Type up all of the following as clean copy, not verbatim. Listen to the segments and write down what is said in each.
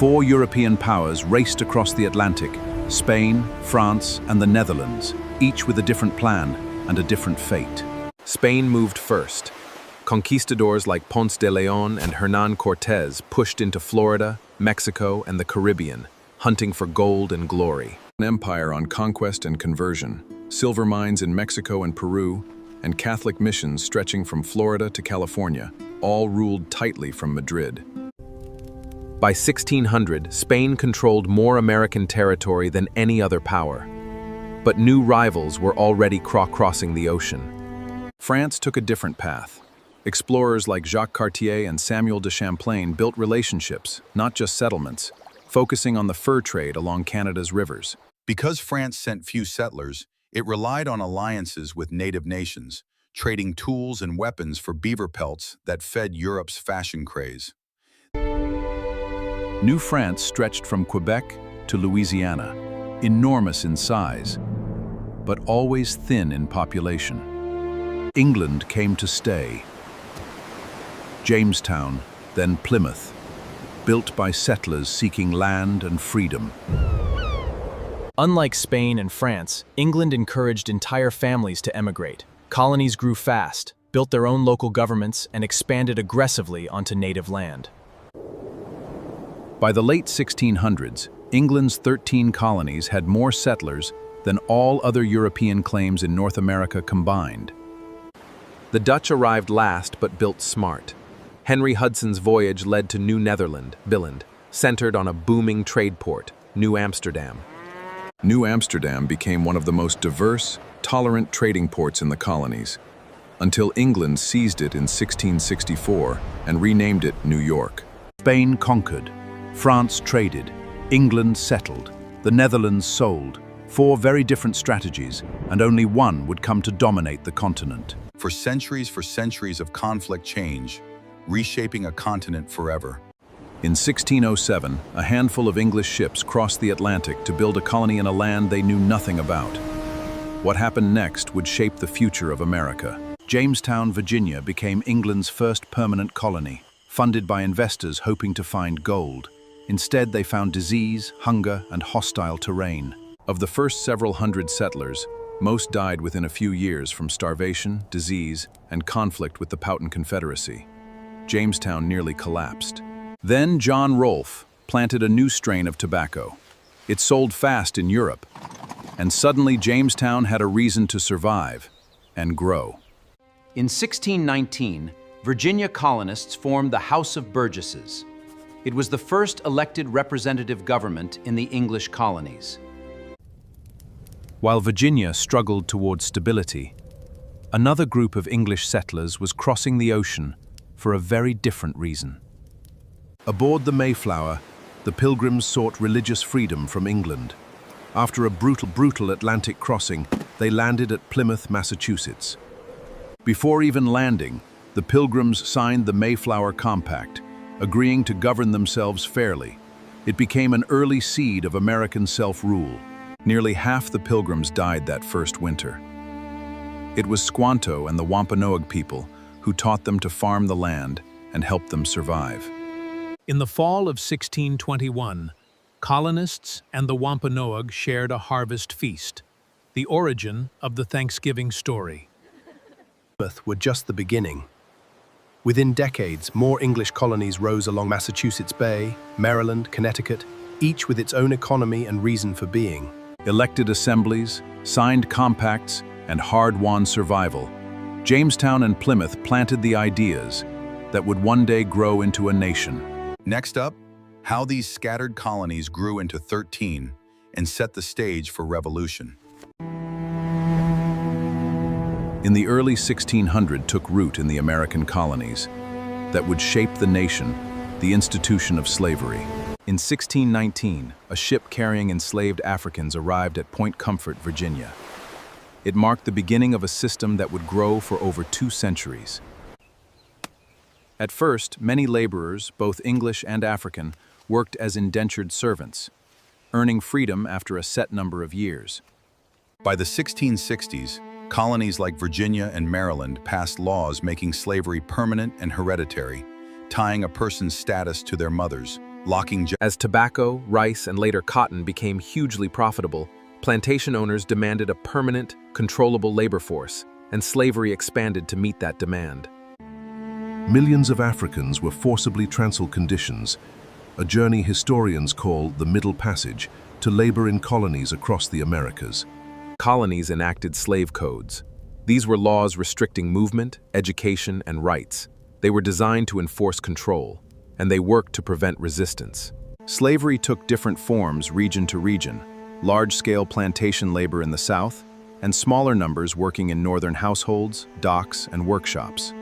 Four European powers raced across the Atlantic: Spain, France, and the Netherlands, each with a different plan and a different fate. Spain moved first. Conquistadors like Ponce de Leon and Hernán Cortés pushed into Florida, Mexico, and the Caribbean, hunting for gold and glory. An empire on conquest and conversion, silver mines in Mexico and Peru, and Catholic missions stretching from Florida to California, all ruled tightly from Madrid. By 1600, Spain controlled more American territory than any other power. But new rivals were already crossing the ocean. France took a different path. Explorers like Jacques Cartier and Samuel de Champlain built relationships, not just settlements, focusing on the fur trade along Canada's rivers. Because France sent few settlers, it relied on alliances with native nations, trading tools and weapons for beaver pelts that fed Europe's fashion craze. New France stretched from Quebec to Louisiana, enormous in size, but always thin in population. England came to stay. Jamestown, then Plymouth, built by settlers seeking land and freedom. Unlike Spain and France, England encouraged entire families to emigrate. Colonies grew fast, built their own local governments, and expanded aggressively onto native land. By the late 1600s, England's 13 colonies had more settlers than all other European claims in North America combined. The Dutch arrived last but built smart. Henry Hudson's voyage led to New Netherland, Billand, centered on a booming trade port, New Amsterdam. New Amsterdam became one of the most diverse, tolerant trading ports in the colonies, until England seized it in 1664 and renamed it New York. Spain conquered, France traded, England settled, the Netherlands sold. Four very different strategies, and only one would come to dominate the continent. For centuries of conflict change, reshaping a continent forever. In 1607, a handful of English ships crossed the Atlantic to build a colony in a land they knew nothing about. What happened next would shape the future of America. Jamestown, Virginia became England's first permanent colony, funded by investors hoping to find gold. Instead, they found disease, hunger, and hostile terrain. Of the first several hundred settlers, most died within a few years from starvation, disease, and conflict with the Powhatan Confederacy. Jamestown nearly collapsed. Then John Rolfe planted a new strain of tobacco. It sold fast in Europe, and suddenly Jamestown had a reason to survive and grow. In 1619, Virginia colonists formed the House of Burgesses. It was the first elected representative government in the English colonies. While Virginia struggled towards stability, another group of English settlers was crossing the ocean for a very different reason. Aboard the Mayflower, the Pilgrims sought religious freedom from England. After a brutal Atlantic crossing, they landed at Plymouth, Massachusetts. Before even landing, the Pilgrims signed the Mayflower Compact, agreeing to govern themselves fairly. It became an early seed of American self-rule. Nearly half the Pilgrims died that first winter. It was Squanto and the Wampanoag people who taught them to farm the land and helped them survive. In the fall of 1621, colonists and the Wampanoag shared a harvest feast, the origin of the Thanksgiving story. Plymouth were just the beginning. Within decades, more English colonies rose along Massachusetts Bay, Maryland, Connecticut, each with its own economy and reason for being. Elected assemblies, signed compacts, and hard-won survival, Jamestown and Plymouth planted the ideas that would one day grow into a nation. Next up, how these scattered colonies grew into 13 and set the stage for revolution. In the early 1600s took root in the American colonies that would shape the nation, the institution of slavery. In 1619, a ship carrying enslaved Africans arrived at Point Comfort, Virginia. It marked the beginning of a system that would grow for over 2 centuries. At first, many laborers, both English and African, worked as indentured servants, earning freedom after a set number of years. By the 1660s, colonies like Virginia and Maryland passed laws making slavery permanent and hereditary, tying a person's status to their mothers, locking As tobacco, rice, and later cotton became hugely profitable, plantation owners demanded a permanent, controllable labor force, and slavery expanded to meet that demand. Millions of Africans were forcibly transferred conditions, a journey historians call the Middle Passage, to labor in colonies across the Americas. Colonies enacted slave codes. These were laws restricting movement, education, and rights. They were designed to enforce control, and they worked to prevent resistance. Slavery took different forms region to region, large-scale plantation labor in the South, and smaller numbers working in northern households, docks, and workshops.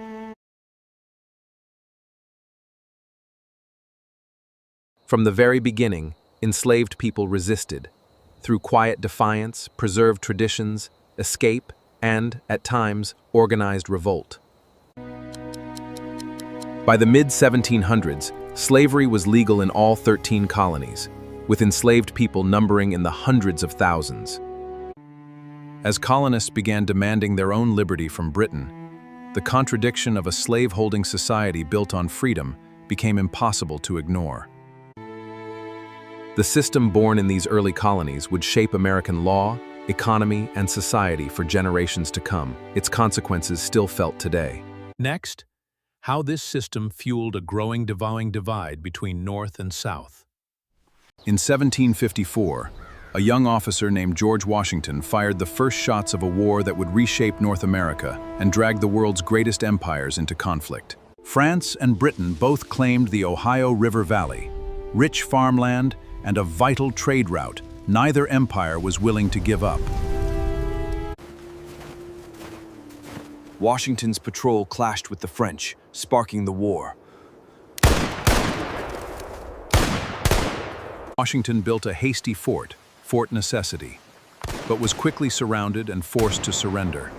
From the very beginning, enslaved people resisted, through quiet defiance, preserved traditions, escape, and, at times, organized revolt. By the mid-1700s, slavery was legal in all 13 colonies, with enslaved people numbering in the hundreds of thousands. As colonists began demanding their own liberty from Britain, the contradiction of a slave-holding society built on freedom became impossible to ignore. The system born in these early colonies would shape American law, economy, and society for generations to come. Its consequences still felt today. Next, how this system fueled a growing divide between North and South. In 1754, a young officer named George Washington fired the first shots of a war that would reshape North America and drag the world's greatest empires into conflict. France and Britain both claimed the Ohio River Valley, rich farmland, and a vital trade route neither empire was willing to give up. Washington's patrol clashed with the French, sparking the war. Washington built a hasty fort, Fort Necessity, but was quickly surrounded and forced to surrender.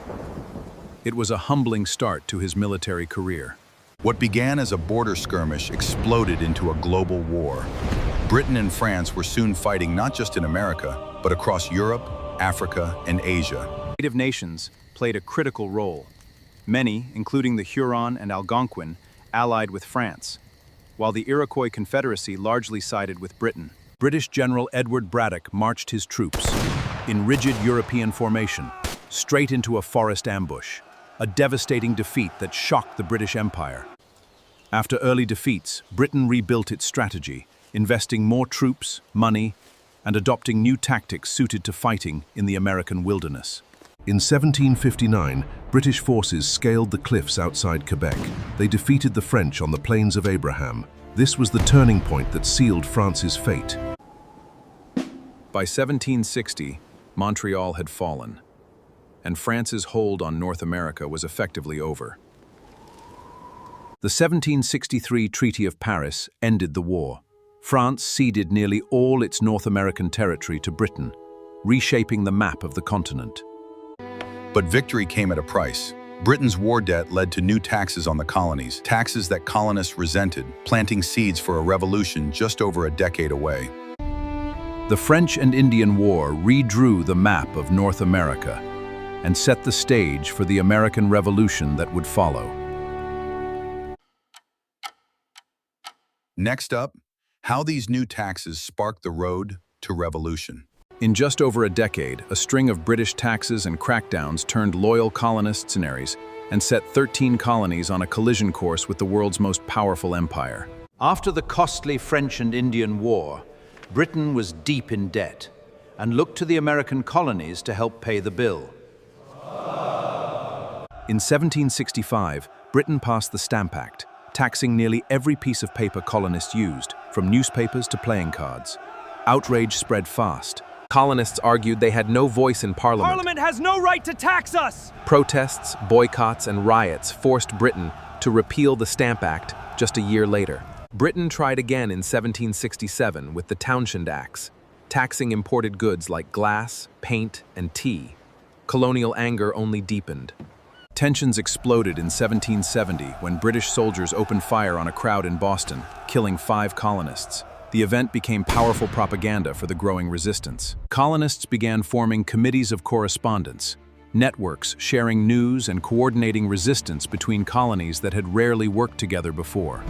It was a humbling start to his military career. What began as a border skirmish exploded into a global war. Britain and France were soon fighting not just in America, but across Europe, Africa, and Asia. Native nations played a critical role. Many, including the Huron and Algonquin, allied with France, while the Iroquois Confederacy largely sided with Britain. British General Edward Braddock marched his troops, in rigid European formation, straight into a forest ambush, a devastating defeat that shocked the British Empire. After early defeats, Britain rebuilt its strategy, investing more troops, money, and adopting new tactics suited to fighting in the American wilderness. In 1759, British forces scaled the cliffs outside Quebec. They defeated the French on the Plains of Abraham. This was the turning point that sealed France's fate. By 1760, Montreal had fallen, and France's hold on North America was effectively over. The 1763 Treaty of Paris ended the war. France ceded nearly all its North American territory to Britain, reshaping the map of the continent. But victory came at a price. Britain's war debt led to new taxes on the colonies, taxes that colonists resented, planting seeds for a revolution just over a decade away. The French and Indian War redrew the map of North America and set the stage for the American Revolution that would follow. Next up, how these new taxes sparked the road to revolution. In just over a decade, a string of British taxes and crackdowns turned loyal colonists mercenaries and set 13 colonies on a collision course with the world's most powerful empire. After the costly French and Indian War, Britain was deep in debt and looked to the American colonies to help pay the bill. In 1765, Britain passed the Stamp Act, taxing nearly every piece of paper colonists used, from newspapers to playing cards. Outrage spread fast. Colonists argued they had no voice in Parliament. Parliament has no right to tax us! Protests, boycotts, and riots forced Britain to repeal the Stamp Act just a year later. Britain tried again in 1767 with the Townshend Acts, taxing imported goods like glass, paint, and tea. Colonial anger only deepened. Tensions exploded in 1770 when British soldiers opened fire on a crowd in Boston, killing 5 colonists. The event became powerful propaganda for the growing resistance. Colonists began forming committees of correspondence, networks sharing news and coordinating resistance between colonies that had rarely worked together before.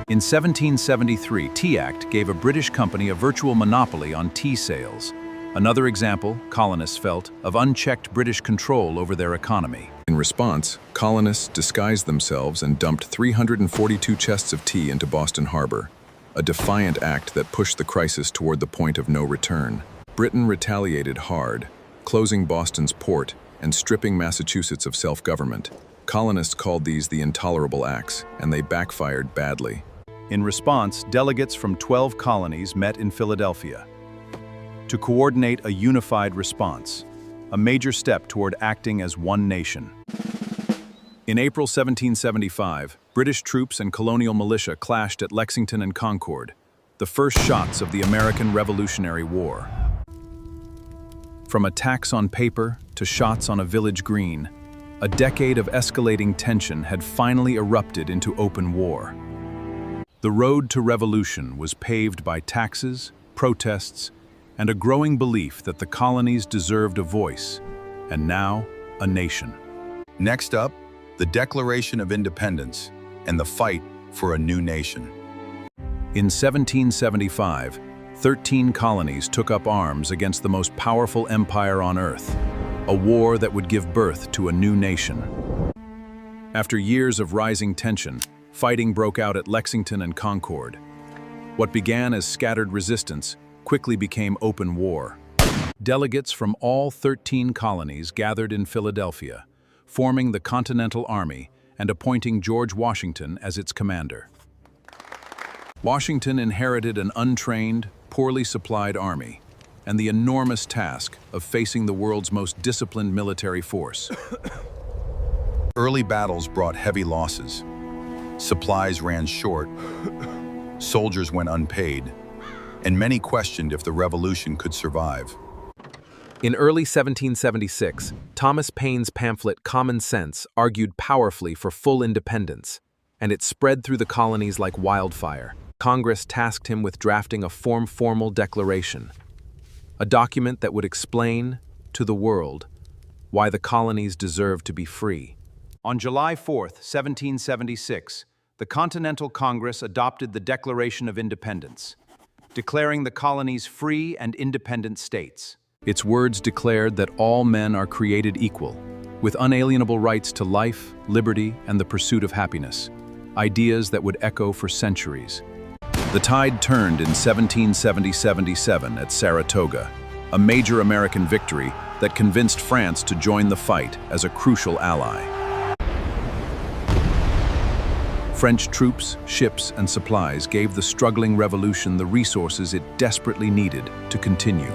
In 1773, Tea Act gave a British company a virtual monopoly on tea sales. Another example, colonists felt, of unchecked British control over their economy. In response, colonists disguised themselves and dumped 342 chests of tea into Boston Harbor, a defiant act that pushed the crisis toward the point of no return. Britain retaliated hard, closing Boston's port and stripping Massachusetts of self-government. Colonists called these the intolerable acts, and they backfired badly. In response, delegates from 12 colonies met in Philadelphia to coordinate a unified response, a major step toward acting as one nation. In April 1775, British troops and colonial militia clashed at Lexington and Concord, the first shots of the American Revolutionary War. From attacks on paper to shots on a village green, a decade of escalating tension had finally erupted into open war. The road to revolution was paved by taxes, protests, and a growing belief that the colonies deserved a voice, and now a nation. Next up, the Declaration of Independence and the fight for a new nation. In 1775, 13 colonies took up arms against the most powerful empire on earth, a war that would give birth to a new nation. After years of rising tension, fighting broke out at Lexington and Concord. What began as scattered resistance quickly became open war. Delegates from all 13 colonies gathered in Philadelphia, forming the Continental Army and appointing George Washington as its commander. Washington inherited an untrained, poorly supplied army and the enormous task of facing the world's most disciplined military force. Early battles brought heavy losses. Supplies ran short, soldiers went unpaid, and many questioned if the revolution could survive. In early 1776, Thomas Paine's pamphlet Common Sense argued powerfully for full independence, and it spread through the colonies like wildfire. Congress tasked him with drafting a formal declaration, a document that would explain to the world why the colonies deserved to be free. On July 4, 1776, the Continental Congress adopted the Declaration of Independence, declaring the colonies free and independent states. Its words declared that all men are created equal, with unalienable rights to life, liberty, and the pursuit of happiness, ideas that would echo for centuries. The tide turned in 1777 at Saratoga, a major American victory that convinced France to join the fight as a crucial ally. French troops, ships, and supplies gave the struggling revolution the resources it desperately needed to continue.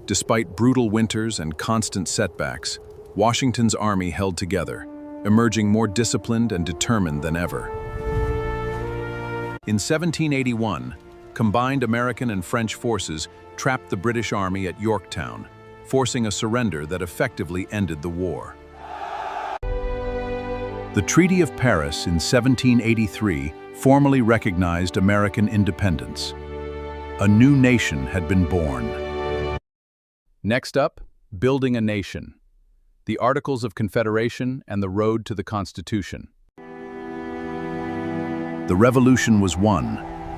Despite brutal winters and constant setbacks, Washington's army held together, emerging more disciplined and determined than ever. In 1781, combined American and French forces trapped the British Army at Yorktown, forcing a surrender that effectively ended the war. The Treaty of Paris in 1783 formally recognized American independence. A new nation had been born. Next up, building a nation. The Articles of Confederation and the road to the Constitution. The revolution was won,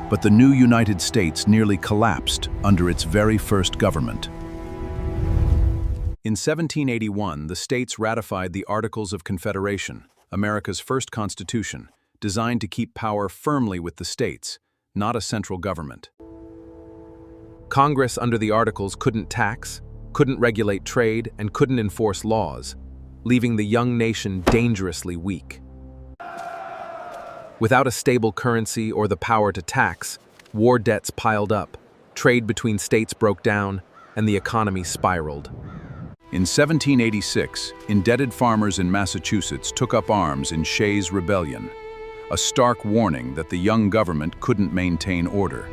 but the new United States nearly collapsed under its very first government. In 1781, the states ratified the Articles of Confederation, America's first constitution, designed to keep power firmly with the states, not a central government. Congress under the Articles couldn't tax, couldn't regulate trade, and couldn't enforce laws, leaving the young nation dangerously weak. Without a stable currency or the power to tax, war debts piled up, trade between states broke down, and the economy spiraled. In 1786, indebted farmers in Massachusetts took up arms in Shays' Rebellion, a stark warning that the young government couldn't maintain order.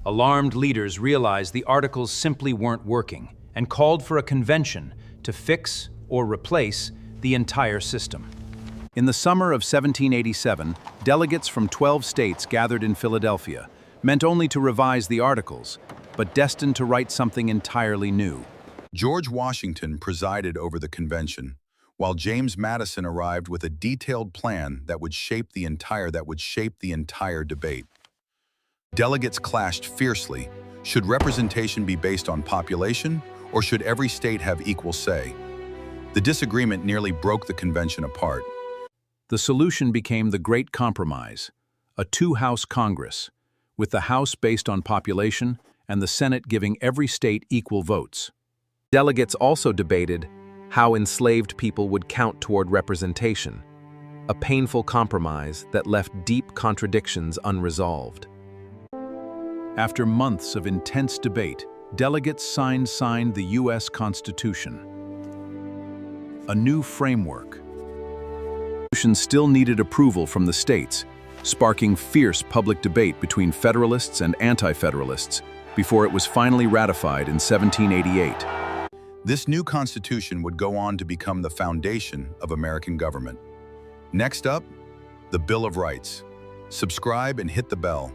Alarmed leaders realized the Articles simply weren't working and called for a convention to fix or replace the entire system. In the summer of 1787, delegates from 12 states gathered in Philadelphia, meant only to revise the Articles, but destined to write something entirely new. George Washington presided over the convention, while James Madison arrived with a detailed plan that would shape the entire debate. Delegates clashed fiercely. Should representation be based on population, or should every state have equal say? The disagreement nearly broke the convention apart. The solution became the Great Compromise, a two-house Congress, with the House based on population and the Senate giving every state equal votes. Delegates also debated how enslaved people would count toward representation, a painful compromise that left deep contradictions unresolved. After months of intense debate, delegates signed the U.S. Constitution. A new framework. The Constitution still needed approval from the states, sparking fierce public debate between Federalists and Anti-Federalists before it was finally ratified in 1788. This new constitution would go on to become the foundation of American government. Next up, the Bill of Rights. Subscribe and hit the bell.